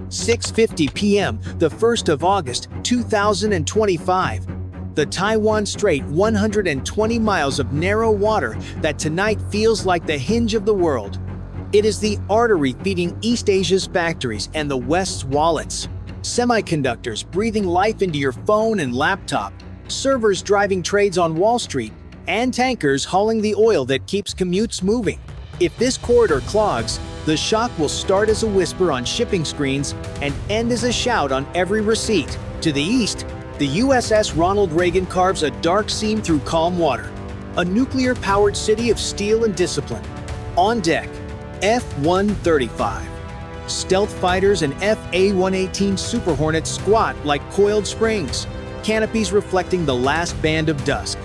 6:50 p.m., the 1st of August, 2025. The Taiwan Strait, 120 miles of narrow water that tonight feels like the hinge of the world. It is the artery feeding East Asia's factories and the West's wallets. Semiconductors breathing life into your phone and laptop, servers driving trades on Wall Street, and tankers hauling the oil that keeps commutes moving. If this corridor clogs, the shock will start as a whisper on shipping screens and end as a shout on every receipt. To the east, the USS Ronald Reagan carves a dark seam through calm water, a nuclear-powered city of steel and discipline. On deck, F-135. Stealth fighters and F-A-118 Super Hornets squat like coiled springs, canopies reflecting the last band of dusk.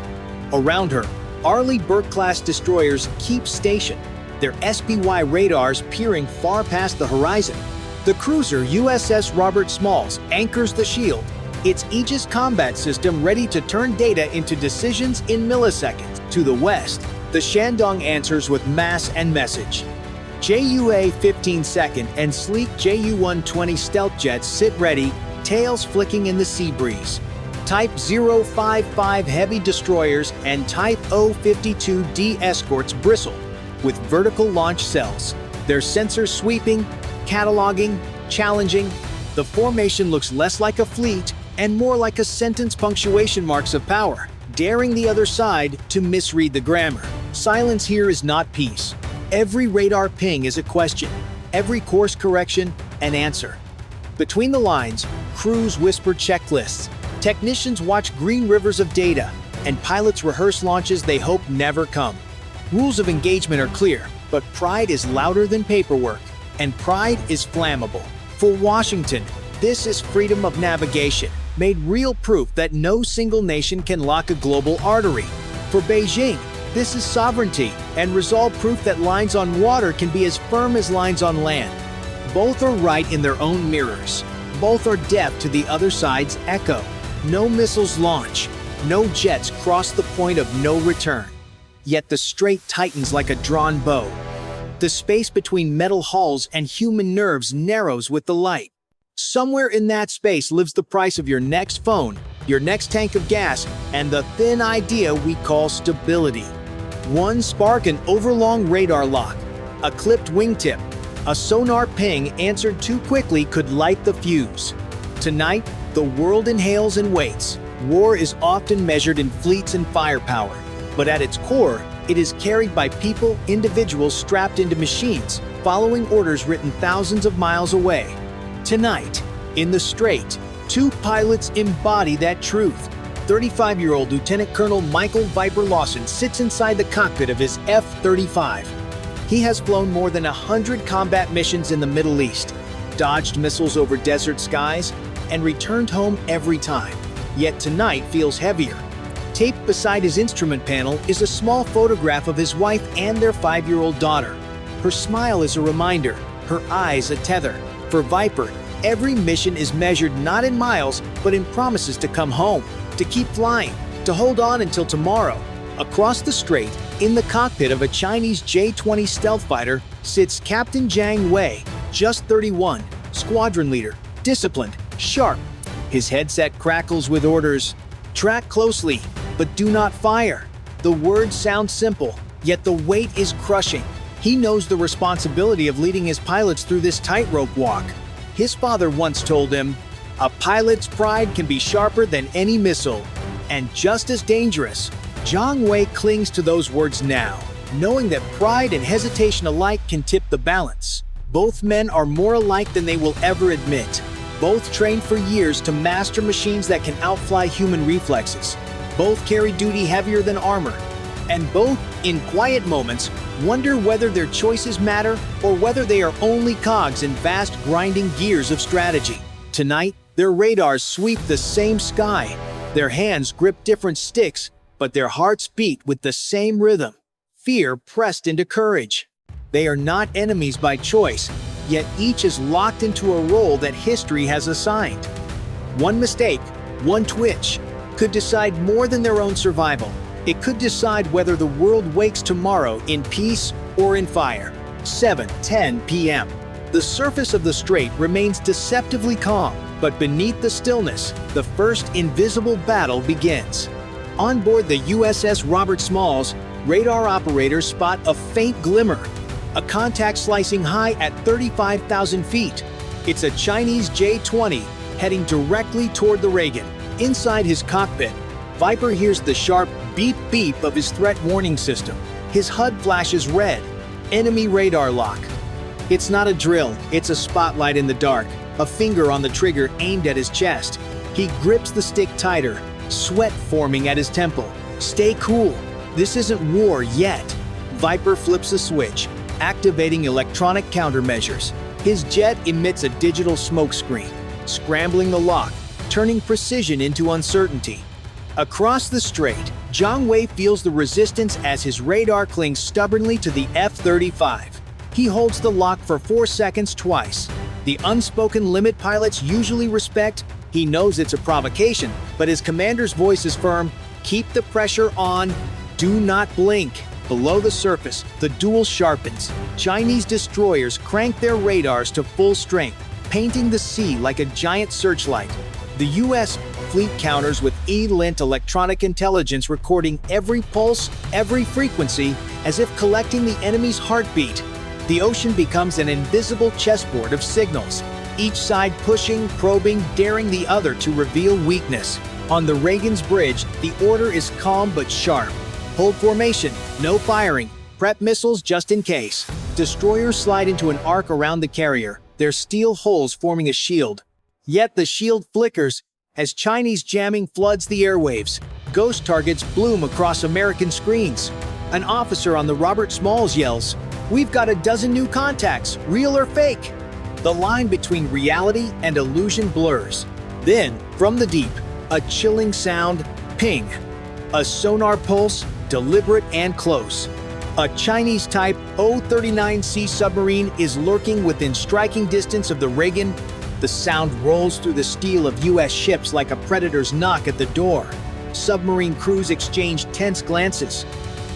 Around her, Arleigh Burke-class destroyers keep station, their SPY radars peering far past the horizon. The cruiser USS Robert Smalls anchors the shield, its Aegis combat system ready to turn data into decisions in milliseconds. To the west, the Shandong answers with mass and message. JUA-15 second and sleek Ju-120 stealth jets sit ready, tails flicking in the sea breeze. Type 055 heavy destroyers and Type 052D escorts bristle with vertical launch cells, their sensors sweeping, cataloging, challenging. The formation looks less like a fleet and more like a sentence punctuation marks of power, daring the other side to misread the grammar. Silence here is not peace. Every radar ping is a question, every course correction an answer. Between the lines, crews whisper checklists, technicians watch green rivers of data, and pilots rehearse launches they hope never come. Rules of engagement are clear, but pride is louder than paperwork, and pride is flammable. For Washington, this is freedom of navigation, made real proof that no single nation can lock a global artery. For Beijing, this is sovereignty and resolve proof that lines on water can be as firm as lines on land. Both are right in their own mirrors. Both are deaf to the other side's echo. No missiles launch. No jets cross the point of no return. Yet the strait tightens like a drawn bow. The space between metal hulls and human nerves narrows with the light. Somewhere in that space lives the price of your next phone, your next tank of gas, and the thin idea we call stability. One spark, an overlong radar lock, a clipped wingtip, a sonar ping answered too quickly could light the fuse. Tonight, the world inhales and waits. War is often measured in fleets and firepower, but at its core, it is carried by people, individuals strapped into machines, following orders written thousands of miles away. Tonight, in the Strait, two pilots embody that truth. 35-year-old Lieutenant Colonel Michael Viper Lawson sits inside the cockpit of his F-35. He has flown more than 100 combat missions in the Middle East, dodged missiles over desert skies, and returned home every time. Yet tonight feels heavier. Taped beside his instrument panel is a small photograph of his wife and their 5-year-old daughter. Her smile is a reminder, her eyes a tether. For Viper, every mission is measured not in miles, but in promises to come home, to keep flying, to hold on until tomorrow. Across the strait, in the cockpit of a Chinese J-20 stealth fighter, sits Captain Jiang Wei, just 31, squadron leader, disciplined, sharp. His headset crackles with orders. Track closely, but do not fire. The words sound simple, yet the weight is crushing. He knows the responsibility of leading his pilots through this tightrope walk. His father once told him, "A pilot's pride can be sharper than any missile, and just as dangerous." Jiang Wei clings to those words now, knowing that pride and hesitation alike can tip the balance. Both men are more alike than they will ever admit. Both trained for years to master machines that can outfly human reflexes. Both carry duty heavier than armor. And both, in quiet moments, wonder whether their choices matter or whether they are only cogs in vast grinding gears of strategy. Tonight, their radars sweep the same sky. Their hands grip different sticks, but their hearts beat with the same rhythm. Fear pressed into courage. They are not enemies by choice, yet each is locked into a role that history has assigned. One mistake, one twitch, could decide more than their own survival. It could decide whether the world wakes tomorrow in peace or in fire. 7:10 p.m. The surface of the strait remains deceptively calm, but beneath the stillness, the first invisible battle begins. On board the USS Robert Smalls, radar operators spot a faint glimmer, a contact slicing high at 35,000 feet. It's a Chinese J-20 heading directly toward the Reagan. Inside his cockpit, Viper hears the sharp beep-beep of his threat warning system. His HUD flashes red. Enemy radar lock. It's not a drill, it's a spotlight in the dark, a finger on the trigger aimed at his chest. He grips the stick tighter, sweat forming at his temple. Stay cool. This isn't war yet. Viper flips a switch, activating electronic countermeasures. His jet emits a digital smokescreen, scrambling the lock, turning precision into uncertainty. Across the strait, Zhang Wei feels the resistance as his radar clings stubbornly to the F-35. He holds the lock for 4 seconds twice. The unspoken limit pilots usually respect. He knows it's a provocation, but his commander's voice is firm. Keep the pressure on. Do not blink. Below the surface, the duel sharpens. Chinese destroyers crank their radars to full strength, painting the sea like a giant searchlight. The U.S. fleet counters with E-lint electronic intelligence recording every pulse, every frequency, as if collecting the enemy's heartbeat. The ocean becomes an invisible chessboard of signals, each side pushing, probing, daring the other to reveal weakness. On the Reagan's bridge, the order is calm but sharp. Hold formation, no firing, prep missiles just in case. Destroyers slide into an arc around the carrier, their steel hulls forming a shield. Yet the shield flickers as Chinese jamming floods the airwaves. Ghost targets bloom across American screens. An officer on the Robert Smalls yells, "We've got a dozen new contacts, real or fake." The line between reality and illusion blurs. Then, from the deep, a chilling sound, ping. A sonar pulse, deliberate and close. A Chinese Type O-39C submarine is lurking within striking distance of the Reagan. The sound rolls through the steel of U.S. ships like a predator's knock at the door. Submarine crews exchange tense glances.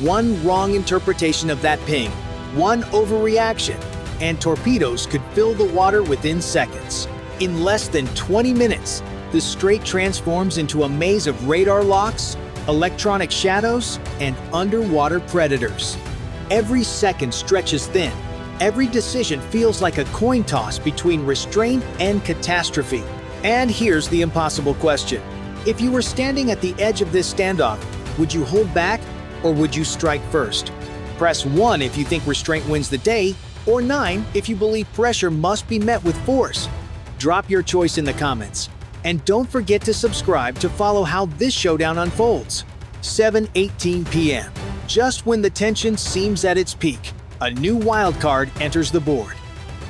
One wrong interpretation of that ping, one overreaction, and torpedoes could fill the water within seconds. In less than 20 minutes, the strait transforms into a maze of radar locks, electronic shadows, and underwater predators. Every second stretches thin. Every decision feels like a coin toss between restraint and catastrophe. And here's the impossible question. If you were standing at the edge of this standoff, would you hold back or would you strike first? Press 1 if you think restraint wins the day, or 9 if you believe pressure must be met with force. Drop your choice in the comments. And don't forget to subscribe to follow how this showdown unfolds. 7:18 p.m. Just when the tension seems at its peak, a new wildcard enters the board.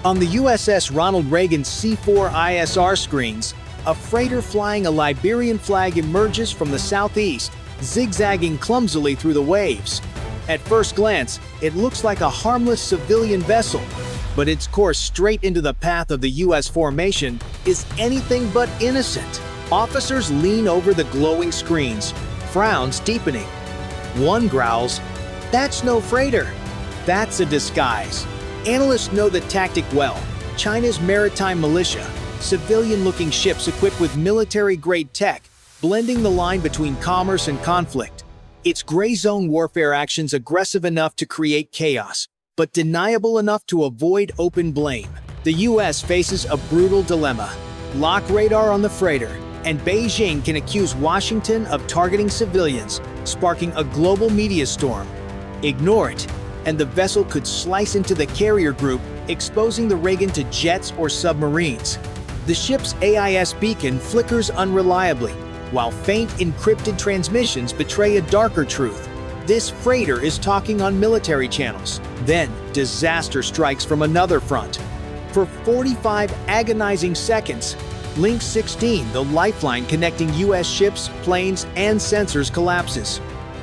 On the USS Ronald Reagan C-4 ISR screens, a freighter flying a Liberian flag emerges from the southeast, zigzagging clumsily through the waves. At first glance, it looks like a harmless civilian vessel, but its course straight into the path of the U.S. formation is anything but innocent. Officers lean over the glowing screens, frowns deepening. One growls, "That's no freighter. That's a disguise." Analysts know the tactic well. China's maritime militia, civilian-looking ships equipped with military-grade tech, blending the line between commerce and conflict. It's gray zone warfare actions aggressive enough to create chaos, but deniable enough to avoid open blame. The U.S. faces a brutal dilemma. Lock radar on the freighter, and Beijing can accuse Washington of targeting civilians, sparking a global media storm. Ignore it, and the vessel could slice into the carrier group, exposing the Reagan to jets or submarines. The ship's AIS beacon flickers unreliably, while faint encrypted transmissions betray a darker truth. This freighter is talking on military channels. Then, disaster strikes from another front. For 45 agonizing seconds, Link 16, the lifeline connecting U.S. ships, planes, and sensors, collapses.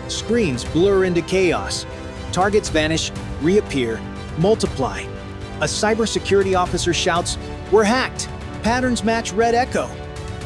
Screens blur into chaos. Targets vanish, reappear, multiply. A cybersecurity officer shouts, "We're hacked! Patterns match Red Echo."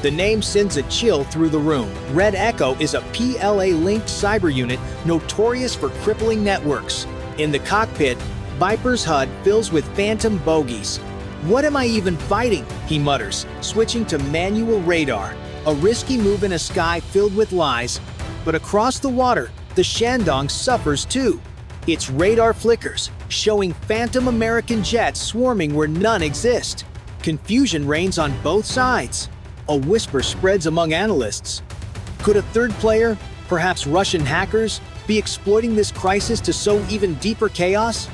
The name sends a chill through the room. Red Echo is a PLA-linked cyber unit notorious for crippling networks. In the cockpit, Viper's HUD fills with phantom bogies. "What am I even fighting?" he mutters, switching to manual radar, a risky move in a sky filled with lies. But across the water, the Shandong suffers too. Its radar flickers, showing phantom American jets swarming where none exist. Confusion reigns on both sides. A whisper spreads among analysts. Could a third player, perhaps Russian hackers, be exploiting this crisis to sow even deeper chaos?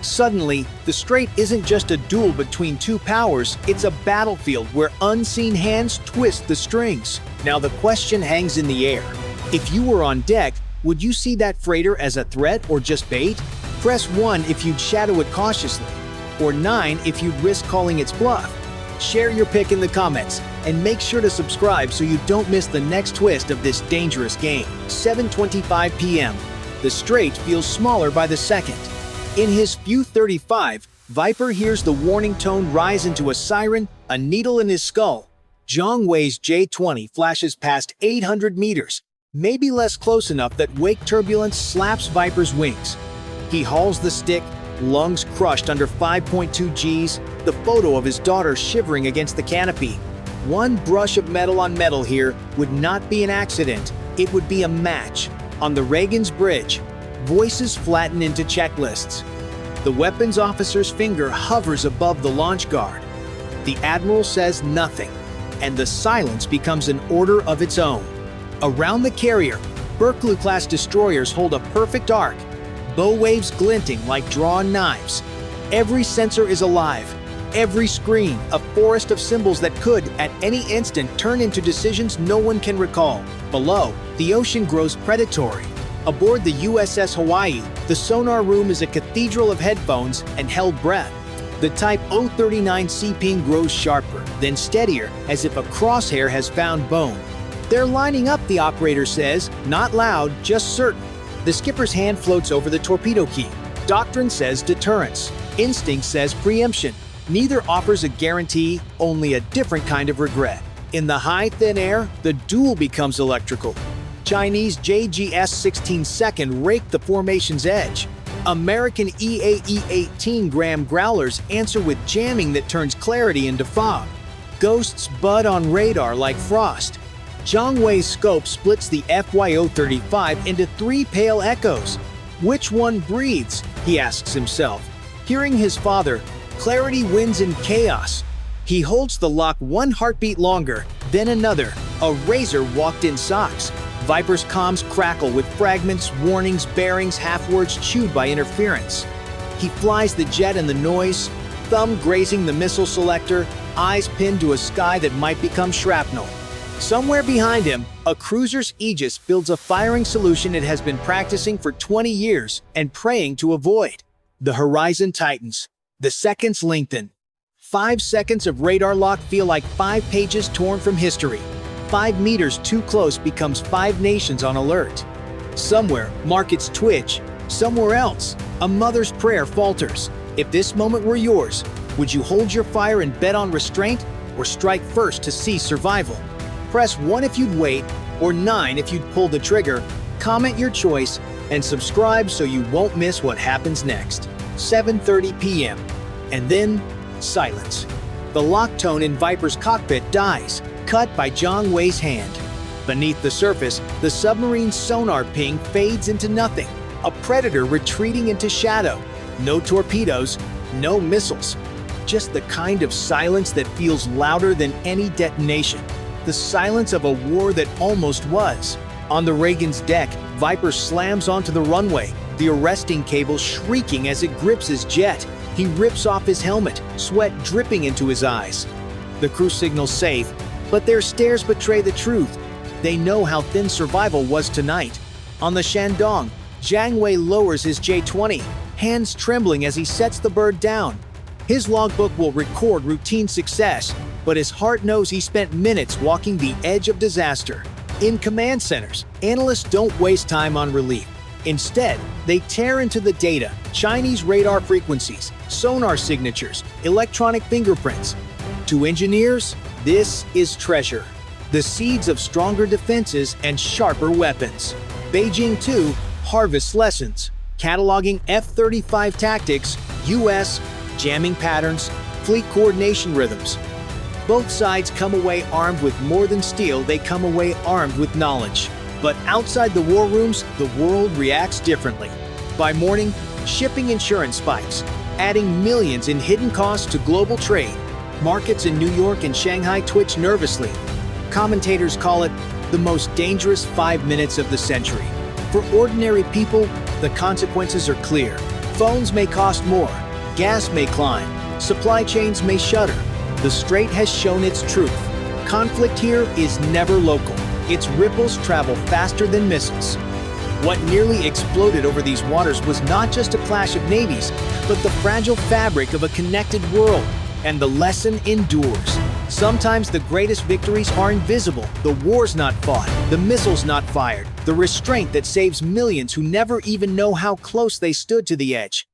Suddenly, the strait isn't just a duel between two powers, it's a battlefield where unseen hands twist the strings. Now the question hangs in the air. If you were on deck, would you see that freighter as a threat or just bait? Press 1 if you'd shadow it cautiously, or 9 if you'd risk calling its bluff. Share your pick in the comments, and make sure to subscribe so you don't miss the next twist of this dangerous game. 7:25 p.m. The strait feels smaller by the second. In his View 35, Viper hears the warning tone rise into a siren, a needle in his skull. Zhang Wei's J-20 flashes past 800 meters, maybe less close enough that wake turbulence slaps Viper's wings. He hauls the stick, lungs crushed under 5.2 Gs, the photo of his daughter shivering against the canopy. One brush of metal on metal here would not be an accident, it would be a match. On the Reagan's bridge, voices flatten into checklists. The weapons officer's finger hovers above the launch guard. The admiral says nothing, and the silence becomes an order of its own. Around the carrier, Berkeley-class destroyers hold a perfect arc, bow waves glinting like drawn knives. Every sensor is alive, every screen a forest of symbols that could, at any instant, turn into decisions no one can recall. Below, the ocean grows predatory. Aboard the USS Hawaii, the sonar room is a cathedral of headphones and held breath. The Type 039C ping grows sharper, then steadier, as if a crosshair has found bone. "They're lining up," the operator says, not loud, just certain. The skipper's hand floats over the torpedo key. Doctrine says deterrence. Instinct says preemption. Neither offers a guarantee, only a different kind of regret. In the high, thin air, the duel becomes electrical. Chinese JGS-16 second rake the formation's edge. American EAE-18 Graham growlers answer with jamming that turns clarity into fog. Ghosts bud on radar like frost. Zhang Wei's scope splits the FY-035 into 3 pale echoes. Which one breathes? He asks himself. Hearing his father, clarity wins in chaos. He holds the lock one heartbeat longer, then another. A razor walked in socks. Viper's comms crackle with fragments, warnings, bearings, half-words chewed by interference. He flies the jet in the noise, thumb grazing the missile selector, eyes pinned to a sky that might become shrapnel. Somewhere behind him, a cruiser's aegis builds a firing solution it has been practicing for 20 years and praying to avoid. The horizon tightens. The seconds lengthen. 5 seconds of radar lock feel like 5 pages torn from history. 5 meters too close becomes 5 nations on alert. Somewhere, markets twitch. Somewhere else, a mother's prayer falters. If this moment were yours, would you hold your fire and bet on restraint, or strike first to see survival? Press 1 if you'd wait, or 9 if you'd pull the trigger. Comment your choice, and subscribe so you won't miss what happens next. 7:30 p.m. And then, silence. The lock tone in Viper's cockpit dies, cut by Zhang Wei's hand. Beneath the surface, the submarine's sonar ping fades into nothing. A predator retreating into shadow. No torpedoes, no missiles. Just the kind of silence that feels louder than any detonation. The silence of a war that almost was. On the Reagan's deck, Viper slams onto the runway, the arresting cable shrieking as it grips his jet. He rips off his helmet, sweat dripping into his eyes. The crew signals safe, but their stares betray the truth. They know how thin survival was tonight. On the Shandong, Zhang Wei lowers his J-20, hands trembling as he sets the bird down. His logbook will record routine success, but his heart knows he spent minutes walking the edge of disaster. In command centers, analysts don't waste time on relief. Instead, they tear into the data, Chinese radar frequencies, sonar signatures, electronic fingerprints. To engineers, this is treasure. The seeds of stronger defenses and sharper weapons. Beijing, too, harvests lessons, cataloging F-35 tactics, US, jamming patterns, fleet coordination rhythms. Both sides come away armed with more than steel, they come away armed with knowledge. But outside the war rooms, the world reacts differently. By morning, shipping insurance spikes, adding millions in hidden costs to global trade. Markets in New York and Shanghai twitch nervously. Commentators call it the most dangerous 5 minutes of the century. For ordinary people, the consequences are clear. Phones may cost more, gas may climb, supply chains may shudder. The Strait has shown its truth. Conflict here is never local. Its ripples travel faster than missiles. What nearly exploded over these waters was not just a clash of navies, but the fragile fabric of a connected world. And the lesson endures. Sometimes the greatest victories are invisible. The war's not fought, the missiles not fired, the restraint that saves millions who never even know how close they stood to the edge.